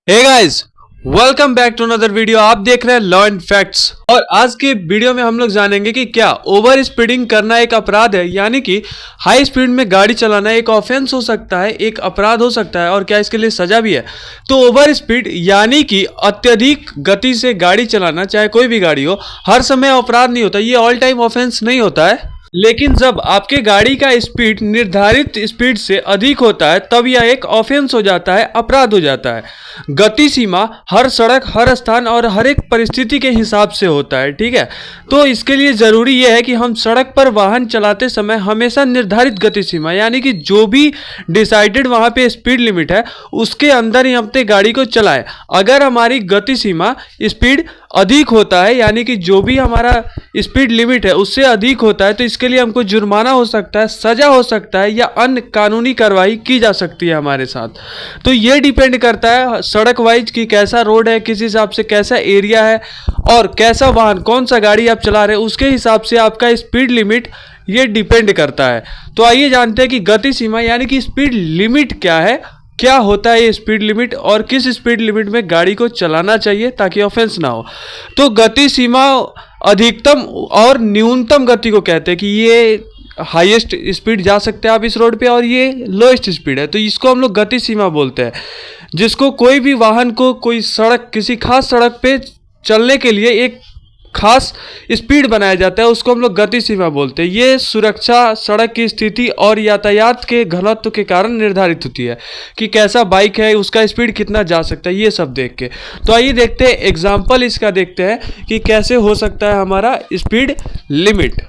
Hey guys, welcome back to another video. आप देख रहे हैं लॉ एंड फैक्ट्स और आज के वीडियो में हम लोग जानेंगे कि क्या ओवर स्पीडिंग करना एक अपराध है, यानी कि हाई स्पीड में गाड़ी चलाना एक ऑफेंस हो सकता है, एक अपराध हो सकता है और क्या इसके लिए सजा भी है। तो ओवर स्पीड यानी कि अत्यधिक गति से गाड़ी चलाना, चाहे कोई भी गाड़ी हो, हर समय अपराध नहीं होता, ये ऑल टाइम ऑफेंस नहीं होता है। लेकिन जब आपके गाड़ी का स्पीड निर्धारित स्पीड से अधिक होता है तब यह एक ऑफेंस हो जाता है, अपराध हो जाता है। गति सीमा हर सड़क, हर स्थान और हर एक परिस्थिति के हिसाब से होता है, ठीक है। तो इसके लिए ज़रूरी यह है कि हम सड़क पर वाहन चलाते समय हमेशा निर्धारित गति सीमा यानी कि जो भी डिसाइडेड वहाँ पे स्पीड लिमिट है उसके अंदर ही हम अपने गाड़ी को चलाएं। अगर हमारी गति सीमा स्पीड अधिक होता है यानी कि जो भी हमारा स्पीड लिमिट है उससे अधिक होता है तो इसके लिए हमको जुर्माना हो सकता है, सजा हो सकता है या अन्य कानूनी कार्रवाई की जा सकती है हमारे साथ। तो ये डिपेंड करता है सड़क वाइज कि कैसा रोड है, किस हिसाब से कैसा एरिया है और कैसा वाहन, कौन सा गाड़ी आप चला रहे हैं, उसके हिसाब से आपका स्पीड लिमिट ये डिपेंड करता है। तो आइए जानते हैं कि गति सीमा यानी कि स्पीड लिमिट क्या है, क्या होता है ये स्पीड लिमिट और किस स्पीड लिमिट में गाड़ी को चलाना चाहिए ताकि ऑफेंस ना हो। तो गति सीमा अधिकतम और न्यूनतम गति को कहते हैं कि ये हाईएस्ट स्पीड जा सकते हैं आप इस रोड पे और ये लोएस्ट स्पीड है, तो इसको हम लोग गति सीमा बोलते हैं। जिसको कोई भी वाहन को कोई सड़क, किसी खास सड़क पे चलने के लिए एक खास स्पीड बनाया जाता है, उसको हम लोग गति सीमा बोलते हैं। ये सुरक्षा, सड़क की स्थिति और यातायात के घनत्व के कारण निर्धारित होती है कि कैसा बाइक है, उसका स्पीड कितना जा सकता है, ये सब देख के। तो आइए देखते हैं, एग्जाम्पल इसका देखते हैं कि कैसे हो सकता है हमारा स्पीड लिमिट।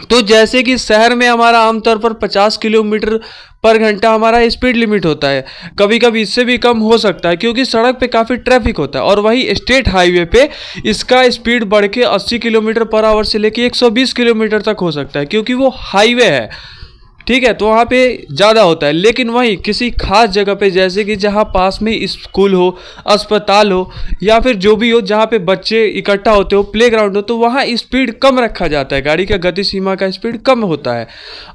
तो जैसे कि शहर में हमारा आमतौर पर 50 किलोमीटर पर घंटा हमारा स्पीड लिमिट होता है, कभी कभी इससे भी कम हो सकता है क्योंकि सड़क पे काफ़ी ट्रैफिक होता है। और वही स्टेट हाईवे पे इसका स्पीड बढ़ के 80 किलोमीटर पर आवर से लेके 120 किलोमीटर तक हो सकता है क्योंकि वो हाईवे है, ठीक है। तो वहाँ पे ज़्यादा होता है। लेकिन वहीं किसी खास जगह पे जैसे कि जहाँ पास में स्कूल हो, अस्पताल हो या फिर जो भी हो जहाँ पे बच्चे इकट्ठा होते हो, प्लेग्राउंड हो, तो वहाँ स्पीड कम रखा जाता है, गाड़ी का गति सीमा का स्पीड कम होता है।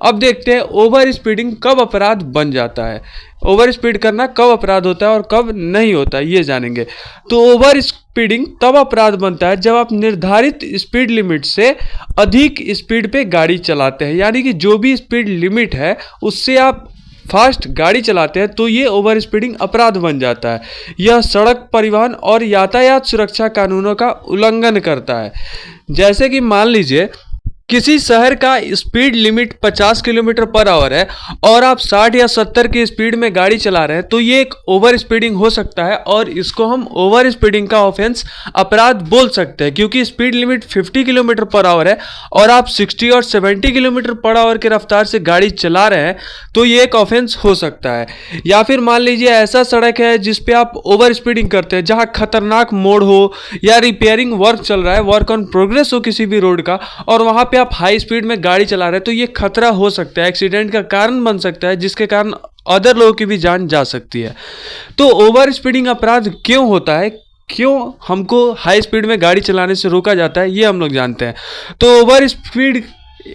अब देखते हैं ओवर स्पीडिंग कब अपराध बन जाता है, ओवर स्पीड करना कब अपराध होता है और कब नहीं होता है, ये जानेंगे। तो ओवर स्पीडिंग तब अपराध बनता है जब आप निर्धारित स्पीड लिमिट से अधिक स्पीड पे गाड़ी चलाते हैं, यानी कि जो भी स्पीड लिमिट है उससे आप फास्ट गाड़ी चलाते हैं तो ये ओवर स्पीडिंग अपराध बन जाता है। यह सड़क परिवहन और यातायात सुरक्षा कानूनों का उल्लंघन करता है। जैसे कि मान लीजिए किसी शहर का speed limit 50 kilometre per hour है और आप 60 या 70 की स्पीड में गाड़ी चला रहे हैं तो ये एक ओवर स्पीडिंग हो सकता है और इसको हम ओवर स्पीडिंग का ऑफेंस अपराध बोल सकते हैं क्योंकि speed limit 50 kilometre per hour है और आप 60 और 70 किलोमीटर पर आवर की रफ्तार से गाड़ी चला रहे हैं तो ये एक ऑफेंस हो सकता है। या फिर मान लीजिए ऐसा सड़क है जिस पे आप ओवर स्पीडिंग करते हैं, जहाँ खतरनाक मोड़ हो या रिपेयरिंग वर्क चल रहा है, वर्क ऑन प्रोग्रेस हो किसी भी रोड का, और वहाँ पे आप हाई स्पीड में गाड़ी चला रहे हैं तो ये खतरा हो सकता है, एक्सीडेंट का कारण बन सकता है जिसके कारण अदर लोगों की भी जान जा सकती है। तो ओवर स्पीडिंग अपराध क्यों होता है, क्यों हमको हाई स्पीड में गाड़ी चलाने से रोका जाता है, ये हम लोग जानते हैं। तो ओवर स्पीड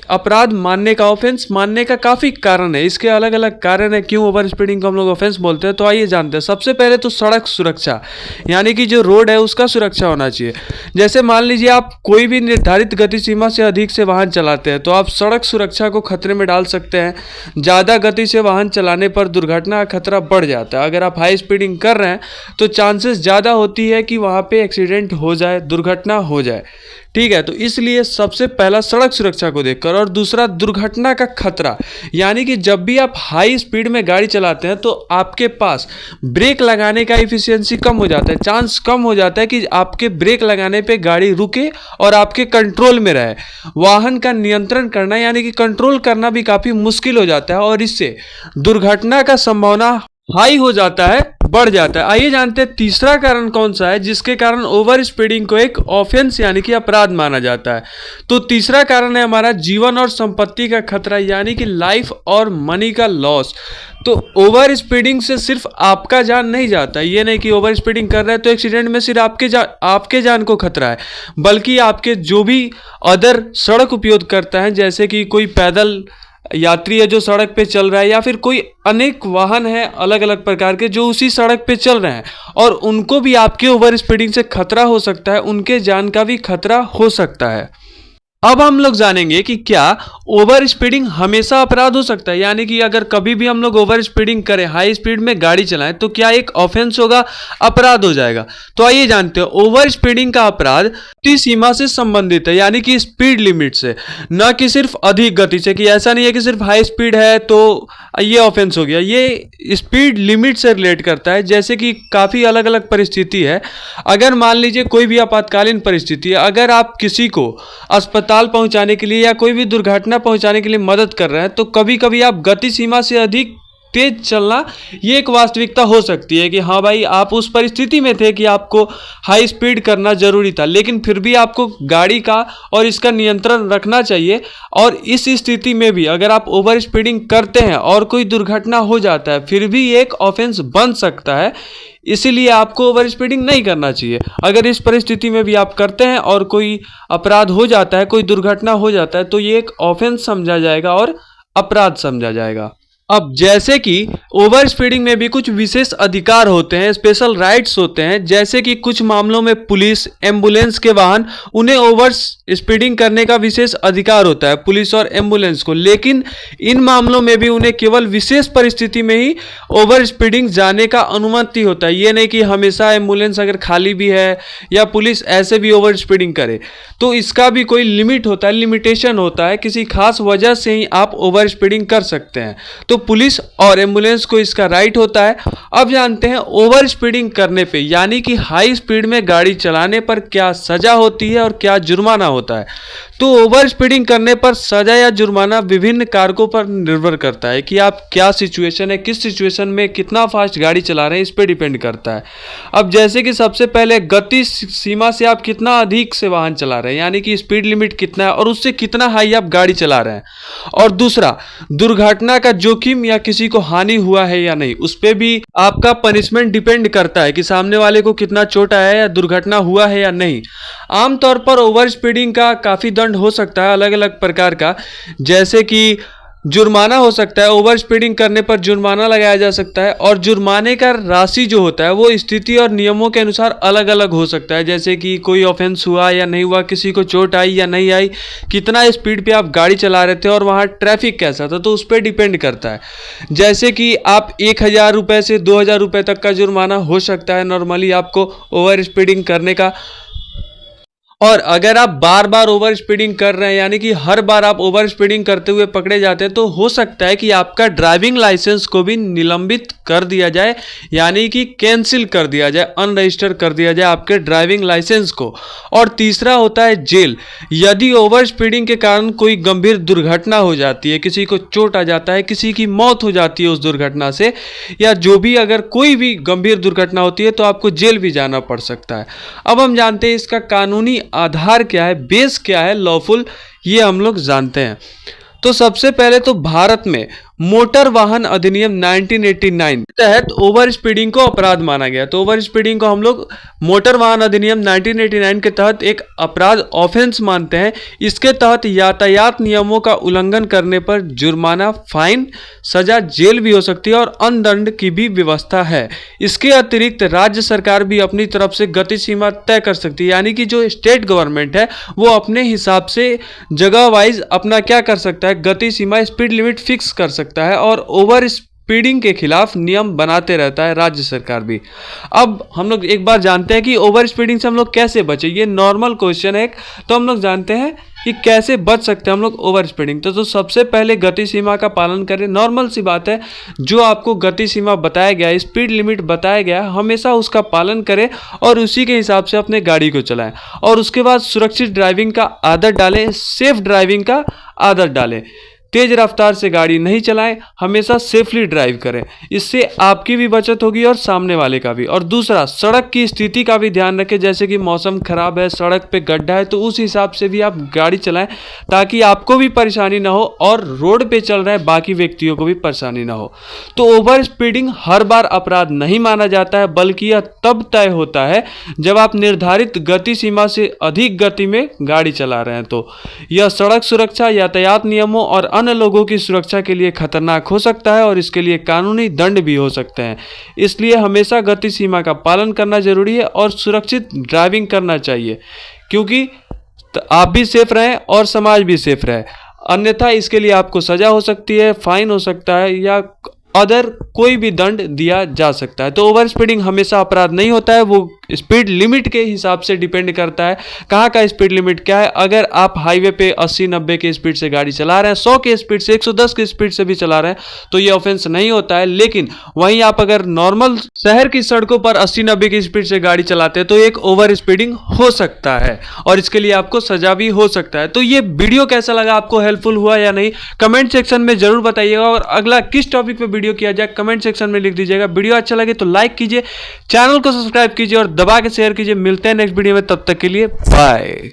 अपराध मानने का, ऑफेंस मानने का काफ़ी कारण है, इसके अलग अलग कारण है क्यों ओवर स्पीडिंग को हम लोग ऑफेंस बोलते हैं। तो आइए जानते हैं। सबसे पहले तो सड़क सुरक्षा यानी कि जो रोड है उसका सुरक्षा होना चाहिए। जैसे मान लीजिए आप कोई भी निर्धारित गति सीमा से अधिक से वाहन चलाते हैं तो आप सड़क सुरक्षा को खतरे में डाल सकते हैं। ज़्यादा गति से वाहन चलाने पर दुर्घटना का खतरा बढ़ जाता है। अगर आप हाई स्पीडिंग कर रहे हैं तो चांसेस ज़्यादा होती है कि वहाँ पे एक्सीडेंट हो जाए, दुर्घटना हो जाए, ठीक है। तो इसलिए सबसे पहला सड़क सुरक्षा को देखकर, और दूसरा दुर्घटना का खतरा, यानी कि जब भी आप हाई स्पीड में गाड़ी चलाते हैं तो आपके पास ब्रेक लगाने का एफिशिएंसी कम हो जाता है, चांस कम हो जाता है कि आपके ब्रेक लगाने पे गाड़ी रुके और आपके कंट्रोल में रहे। वाहन का नियंत्रण करना यानी कि कंट्रोल करना भी काफ़ी मुश्किल हो जाता है और इससे दुर्घटना का संभावना हाई हो जाता है, बढ़ जाता है। आइए जानते हैं तीसरा कारण कौन सा है जिसके कारण ओवर स्पीडिंग को एक ऑफेंस यानी कि अपराध माना जाता है। तो तीसरा कारण है हमारा जीवन और संपत्ति का खतरा यानी कि लाइफ और मनी का लॉस। तो ओवर स्पीडिंग से सिर्फ आपका जान नहीं जाता, ये नहीं कि ओवर स्पीडिंग कर रहे हैं तो एक्सीडेंट में सिर्फ आपके जान को खतरा है, बल्कि आपके जो भी अदर सड़क उपयोग करता है, जैसे कि कोई पैदल यात्री है जो सड़क पे चल रहा है, या फिर कोई अनेक वाहन है अलग अलग प्रकार के जो उसी सड़क पे चल रहे हैं, और उनको भी आपके ओवर स्पीडिंग से खतरा हो सकता है, उनके जान का भी खतरा हो सकता है। अब हम लोग जानेंगे कि क्या ओवर स्पीडिंग हमेशा अपराध हो सकता है, यानी कि अगर कभी भी हम लोग ओवर स्पीडिंग करें, हाई स्पीड में गाड़ी चलाएं, तो क्या एक ऑफेंस होगा, अपराध हो जाएगा। तो आइए जानते हैं, ओवर स्पीडिंग का अपराध गति सीमा से संबंधित है, यानी कि स्पीड लिमिट से, न कि सिर्फ अधिक गति से। कि ऐसा नहीं है कि सिर्फ हाई स्पीड है तो ये ऑफेंस हो गया, ये स्पीड लिमिट से रिलेट करता है। जैसे कि काफ़ी अलग अलग परिस्थिति है। अगर मान लीजिए कोई भी आपातकालीन परिस्थिति है, अगर आप किसी को अस्पताल पहुंचाने के लिए या कोई भी दुर्घटना पहुंचाने के लिए मदद कर रहे हैं, तो कभी कभी आप गति सीमा से अधिक तेज चलना, ये एक वास्तविकता हो सकती है कि हाँ भाई, आप उस परिस्थिति में थे कि आपको हाई स्पीड करना जरूरी था, लेकिन फिर भी आपको गाड़ी का और इसका नियंत्रण रखना चाहिए। और इस स्थिति में भी अगर आप ओवर स्पीडिंग करते हैं और कोई दुर्घटना हो जाता है, फिर भी एक ऑफेंस बन सकता है। इसीलिए आपको ओवर स्पीडिंग नहीं करना चाहिए। अगर इस परिस्थिति में भी आप करते हैं और कोई अपराध हो जाता है, कोई दुर्घटना हो जाता है, तो ये एक ऑफेंस समझा जाएगा और अपराध समझा जाएगा। अब जैसे कि ओवर स्पीडिंग में भी कुछ विशेष अधिकार होते हैं, स्पेशल राइट्स होते हैं। जैसे कि कुछ मामलों में पुलिस, एम्बुलेंस के वाहन, उन्हें ओवर स्पीडिंग करने का विशेष अधिकार होता है, पुलिस और एम्बुलेंस को। लेकिन इन मामलों में भी उन्हें केवल विशेष परिस्थिति में ही ओवर स्पीडिंग जाने का अनुमति होता है। ये नहीं कि हमेशा एम्बुलेंस अगर खाली भी है या पुलिस ऐसे भी ओवर स्पीडिंग करे। तो इसका भी कोई लिमिट होता है, लिमिटेशन होता है। किसी खास वजह से ही आप ओवर स्पीडिंग कर सकते हैं। तो पुलिस और एम्बुलेंस को इसका राइट होता है। अब जानते हैं ओवर स्पीडिंग करने पे, यानी कि हाई स्पीड में गाड़ी चलाने पर क्या सजा होती है और क्या जुर्माना होता है। तो ओवर स्पीडिंग करने पर सजा या जुर्माना विभिन्न कारकों पर निर्भर करता है कि आप क्या सिचुएशन है, किस सिचुएशन में कितना फास्ट गाड़ी चला रहे हैं, इस पर डिपेंड करता है। अब जैसे कि सबसे पहले गति सीमा से आप कितना अधिक से वाहन चला रहे हैं, यानी कि स्पीड लिमिट कितना है और उससे कितना हाई आप गाड़ी चला रहे हैं। और दूसरा, दुर्घटना का जोखिम या किसी को हानि हुआ है या नहीं, उस पर भी आपका पनिशमेंट डिपेंड करता है कि सामने वाले को कितना चोट आया है या दुर्घटना हुआ है या नहीं। आमतौर पर ओवर स्पीडिंग का काफी दंड हो सकता है अलग अलग प्रकार का। जैसे कि जुर्माना हो सकता है, ओवर स्पीडिंग करने पर जुर्माना लगाया जा सकता है। और जुर्माने का राशि जो होता है वो स्थिति और नियमों के अनुसार अलग अलग हो सकता है। जैसे कि कोई ऑफेंस हुआ या नहीं हुआ, किसी को चोट आई या नहीं आई, कितना स्पीड पे आप गाड़ी चला रहे थे और वहाँ ट्रैफिक कैसा था, तो उस पर डिपेंड करता है। जैसे कि आप 1000 रुपये से 2000 रुपये तक का जुर्माना हो सकता है नॉर्मली आपको ओवर स्पीडिंग करने का। और अगर आप बार बार ओवर स्पीडिंग कर रहे हैं, यानी कि हर बार आप ओवर स्पीडिंग करते हुए पकड़े जाते हैं, तो हो सकता है कि आपका ड्राइविंग लाइसेंस को भी निलंबित कर दिया जाए, यानी कि कैंसिल कर दिया जाए, अनरजिस्टर कर दिया जाए आपके ड्राइविंग लाइसेंस को। और तीसरा होता है जेल। यदि ओवर स्पीडिंग के कारण कोई गंभीर दुर्घटना हो जाती है, किसी को चोट आ जाता है, किसी की मौत हो जाती है उस दुर्घटना से, या जो भी अगर कोई भी गंभीर दुर्घटना होती है, तो आपको जेल भी जाना पड़ सकता है। अब हम जानते हैं इसका कानूनी आधार क्या है, बेस क्या है लॉफुल, ये हम लोग जानते हैं। तो सबसे पहले तो भारत में मोटर वाहन अधिनियम 1989 के तहत ओवर स्पीडिंग को अपराध माना गया। तो ओवर स्पीडिंग को हम लोग मोटर वाहन अधिनियम 1989 के तहत एक अपराध ऑफेंस मानते हैं। इसके तहत यातायात नियमों का उल्लंघन करने पर जुर्माना, फाइन, सजा, जेल भी हो सकती है और अर्थदंड की भी व्यवस्था है। इसके अतिरिक्त राज्य सरकार भी अपनी तरफ से गति सीमा तय कर सकती है, यानी कि जो स्टेट गवर्नमेंट है वो अपने हिसाब से जगह वाइज अपना क्या कर सकता है, गति सीमा, स्पीड लिमिट फिक्स कर सकता है और ओवर स्पीडिंग के खिलाफ नियम बनाते रहता है राज्य सरकार भी। अब हम लोग एक बार जानते हैं कि ओवर स्पीडिंग से हम लोग कैसे बचे। ये नॉर्मल क्वेश्चन है, तो हम लोग जानते हैं कि कैसे बच सकते हैं हम लोग ओवर स्पीडिंग। तो सबसे पहले गति सीमा का पालन करें। नॉर्मल सी बात है, जो आपको गति सीमा बताया गया है, स्पीड लिमिट बताया गया है, हमेशा उसका पालन करें और उसी के हिसाब से अपने गाड़ी को चलाएं। और उसके बाद सुरक्षित ड्राइविंग का आदत डालें, सेफ ड्राइविंग का आदत डालें। तेज रफ्तार से गाड़ी नहीं चलाएं, हमेशा सेफली ड्राइव करें। इससे आपकी भी बचत होगी और सामने वाले का भी। और दूसरा, सड़क की स्थिति का भी ध्यान रखें। जैसे कि मौसम खराब है, सड़क पे गड्ढा है, तो उस हिसाब से भी आप गाड़ी चलाएं ताकि आपको भी परेशानी ना हो और रोड पे चल रहे बाकी व्यक्तियों को भी परेशानी ना हो। तो ओवर स्पीडिंग हर बार अपराध नहीं माना जाता है, बल्कि यह तब तय होता है जब आप निर्धारित गति सीमा से अधिक गति में गाड़ी चला रहे हैं। तो यह सड़क सुरक्षा, यातायात नियमों और अन्य लोगों की सुरक्षा के लिए खतरनाक हो सकता है और इसके लिए कानूनी दंड भी हो सकते हैं। इसलिए हमेशा गति सीमा का पालन करना जरूरी है और सुरक्षित ड्राइविंग करना चाहिए, क्योंकि आप भी सेफ रहें और समाज भी सेफ रहे। अन्यथा इसके लिए आपको सजा हो सकती है, फाइन हो सकता है या अदर कोई भी दंड दिया जा सकता है। तो ओवर स्पीडिंग हमेशा अपराध नहीं होता है, वो स्पीड लिमिट के हिसाब से डिपेंड करता है कहाँ का स्पीड लिमिट क्या है। अगर आप हाईवे पे 80-90 के स्पीड से गाड़ी चला रहे हैं, 100 के स्पीड से, 110 के स्पीड से भी चला रहे हैं, तो ये ऑफेंस नहीं होता है। लेकिन वहीं आप अगर नॉर्मल शहर की सड़कों पर 80-90 की स्पीड से गाड़ी चलाते हैं तो एक ओवर स्पीडिंग हो सकता है और इसके लिए आपको सजा भी हो सकता है। तो ये वीडियो कैसा लगा, आपको हेल्पफुल हुआ या नहीं, कमेंट सेक्शन में जरूर बताइएगा। और अगला किस टॉपिक पे वीडियो किया जाए कमेंट सेक्शन में लिख दीजिएगा। वीडियो अच्छा लगे तो लाइक कीजिए, चैनल को सब्सक्राइब कीजिए और दबा के शेयर कीजिए। मिलते हैं नेक्स्ट वीडियो में, तब तक के लिए बाय।